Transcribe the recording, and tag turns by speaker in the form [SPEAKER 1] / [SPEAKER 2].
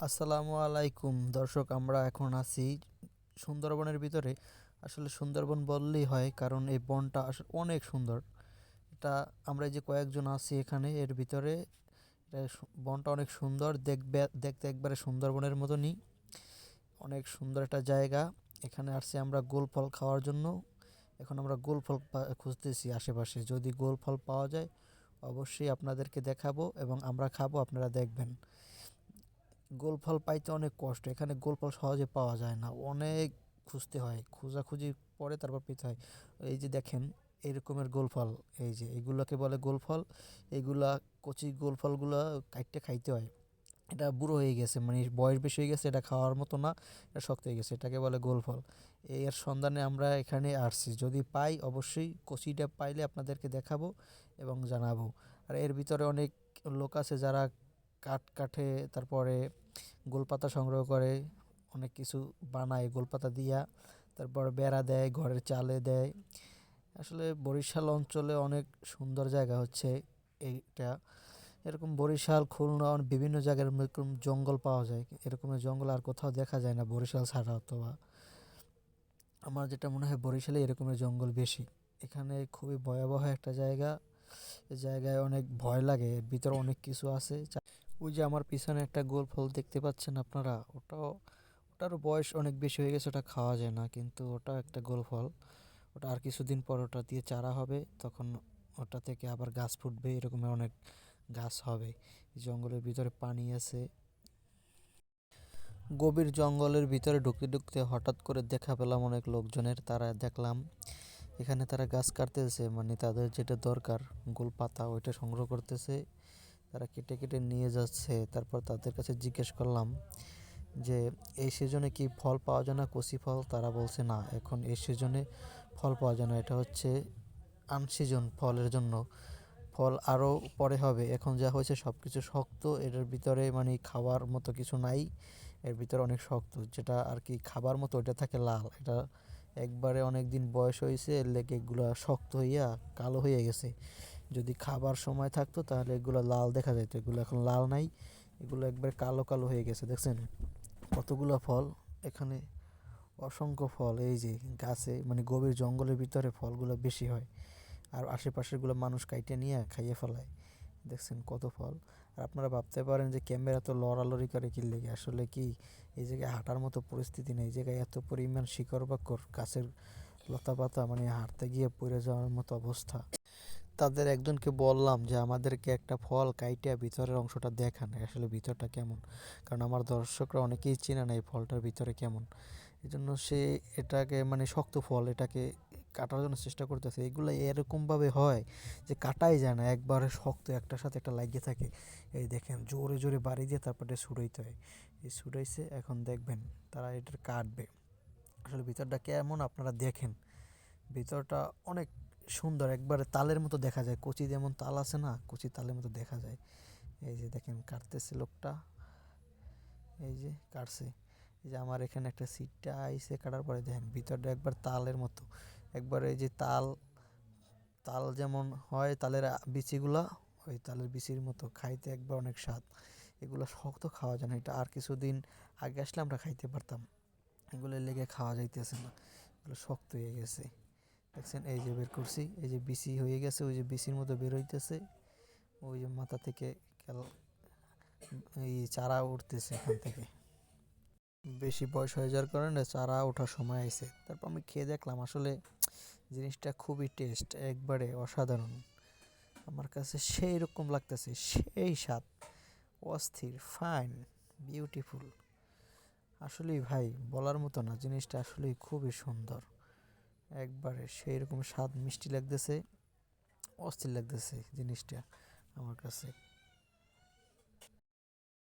[SPEAKER 1] আসসালামু আলাইকুম দর্শক, আমরা এখন আছি সুন্দরবনের ভিতরে। আসলে সুন্দরবন বললেই হয়, কারণ এই বনটা আসলে অনেক সুন্দর। এটা আমরা এই যে কয়েকজন আছি এখানে এর ভিতরে, বনটা অনেক সুন্দর, দেখবে দেখতে একবারে সুন্দরবনের মতনই। অনেক সুন্দর একটা জায়গা। এখানে আসছি আমরা গোল ফল খাওয়ার জন্য। এখন আমরা গোল ফল খুঁজতেছি আশেপাশে, যদি গোল ফল পাওয়া যায় অবশ্যই আপনাদেরকে দেখাবো এবং আমরা খাবো, আপনারা দেখবেন। গোল ফল পাইতে অনেক কষ্ট, এখানে গোল ফল সহজে পাওয়া যায় না, অনেক খুঁজতে হয়, খোঁজাখুঁজি পরে তারপর পেতে হয়। এই যে দেখেন, এরকমের গোল ফল, এই যে এগুলোকে বলে গোল ফল। এগুলা কচি গোল ফলগুলো কাইটে খাইতে হয়। এটা বুড়ো হয়ে গেছে, মানে বয়স বেশি হয়ে গেছে, এটা খাওয়ার মতো না, এটা শক্ত হয়ে গেছে, এটাকে বলে গোল ফল। এর সন্ধানে আমরা এখানে আসছি, যদি পাই অবশ্যই কচিটা পাইলে আপনাদেরকে দেখাবো এবং জানাবো। আর এর ভিতরে অনেক লোক আছে যারা কাঠ কাঠে, তারপরে গোলপাতা সংগ্রহ করে, অনেক কিছু বানায় গোলপাতা দিয়া, তারপর বেড়া দেয়, ঘরের চালে দেয়। আসলে বরিশাল অঞ্চলে অনেক সুন্দর জায়গা হচ্ছে এইটা। এরকম বরিশাল, খুলনা বিভিন্ন জায়গায় এরকম জঙ্গল পাওয়া যায়, এরকমের জঙ্গল আর কোথাও দেখা যায় না বরিশাল ছাড়া। অথবা আমার যেটা মনে হয় বরিশালে এরকমের জঙ্গল বেশি। এখানে খুবই ভয়াবহ একটা জায়গা, এই জায়গায় অনেক ভয় লাগে, এর ভিতরে অনেক কিছু আছে। ওই যে আমার পিছনে একটা গোল ফল দেখতে পাচ্ছেন আপনারা, ওটারও বয়স অনেক বেশি হয়ে গেছে, ওটা খাওয়া যায় না, কিন্তু ওটা একটা গোল ফল। ওটা আর কিছুদিন পর ওটা দিয়ে চারা হবে, তখন ওটা থেকে আবার গাছ ফুটবে, এরকমের অনেক গাছ হবে। জঙ্গলের ভিতরে পানি আছে। গভীর জঙ্গলের ভিতরে ঢুকতে ঢুকতে হঠাৎ করে দেখা পেলাম অনেক লোকজনের, তারা দেখলাম এখানে তারা গাছ কাটতেছে, মানে তাদের যেটা দরকার গোল পাতা ওইটা সংগ্রহ করতেছে, তারা কেটে কেটে নিয়ে যাচ্ছে। তারপর তাদের কাছে জিজ্ঞেস করলাম যে এই সিজনে কি ফল পাওয়া যায় না, কচি ফল? তারা বলছে না, এখন এই সিজনে ফল পাওয়া যায় না, এটা হচ্ছে আনসিজন ফলের জন্য, ফল আরও পরে হবে, এখন যা হয়েছে সব কিছু শক্ত, এটার ভিতরে মানে খাওয়ার মতো কিছু নাই, এর ভিতরে অনেক শক্ত, যেটা আর কি খাবার মতো ওইটা থাকে লাল, এটা একবারে অনেক দিন বয়স হয়েছে, এর লেগে এগুলো শক্ত হইয়া কালো হয়ে গেছে। যদি খাবার সময় থাকতো তাহলে এগুলো লাল দেখা যেত, এগুলো এখন লাল নাই, এগুলো একবার কালো কালো হয়ে গেছে। দেখছেন কতগুলো ফল এখানে, অসংখ্য ফল, এই যে গাছে, মানে গভীর জঙ্গলের ভিতরে ফলগুলো বেশি হয়, আর আশেপাশেরগুলো মানুষ কাইটে নিয়ে খাইয়ে ফেলায়। দেখছেন কত ফল। আর আপনারা ভাবতে পারেন যে ক্যামেরা তো লড়ালড়ি করে কি লেগে, আসলে কি এই জায়গায় হাঁটার মতো পরিস্থিতি নেই, এই জায়গায় এত পরিমাণ শিকড় বাকড়, গাছের লতা পাতা, মানে হাঁটতে গিয়ে পড়ে যাওয়ার মতো অবস্থা। তাদের একজনকে বললাম যে আমাদেরকে একটা ফল কাইটে ভিতরের অংশটা দেখান, আসলে ভিতরটা কেমন, কারণ আমার দর্শকরা অনেকেই চেনে না এই ফলটার ভিতরে কেমন। এই জন্য সে এটাকে, মানে শক্ত ফল, এটাকে কাটার জন্য চেষ্টা করতেছে। এগুলো এরকমভাবে হয় যে কাটাই যায় না, একবারে শক্ত, একটার সাথে একটা লাগিয়ে থাকে। এই দেখেন জোরে জোরে বাড়ি দিয়ে তারপরে ছুটাইতে হয়। এই ছুটাইছে, এখন দেখবেন তারা এটা কাটবে। আসলে ভিতরটা কেমন আপনারা দেখেন, ভিতরটা অনেক সুন্দর, একবারে তালের মতো দেখা যায়, কচি যেমন তাল আছে না, কচি তালের মতো দেখা যায়। এই যে দেখেন কাটতেছে লোকটা, এই যে কাটছে। এই যে আমার এখানে একটা সিটটা আইসে, কাটার পরে দেখেন ভিতরটা একবার তালের মতো, একবার এই যে তাল, তাল যেমন হয় তালের বিচিগুলা, ওই তালের বিচির মতো খাইতে একবার অনেক স্বাদ। এগুলো শক্ত খাওয়া যায় না, এটা আর কিছুদিন আগে আসলে আমরা খাইতে পারতাম, এগুলো লেগে খাওয়া যাইতেছে না, এগুলো শক্ত হয়ে গেছে। দেখছেন এই যে বের করছি, এই যে বিসি হয়ে গেছে, ওই যে বিসির মতো বের হইতেছে, ওই যে মাথা থেকে এই চারা উঠতেছে এখান থেকে, বেশি বয়স হয়ে যাওয়ার কারণে চারা ওঠার সময় আইছে। তারপর আমি খেয়ে দেখলাম, আসলে জিনিসটা খুবই টেস্ট, একবারে অসাধারণ, আমার কাছে সেই রকম লাগতেছে, সেই স্বাদ, অস্থির, ফাইন, বিউটিফুল। আসলেই ভাই বলার মতো না, জিনিসটা আসলেই খুবই সুন্দর, একবারে সেই রকম স্বাদ, মিষ্টি লাগতেছে, অস্থির লাগতেছে জিনিসটা আমার কাছে।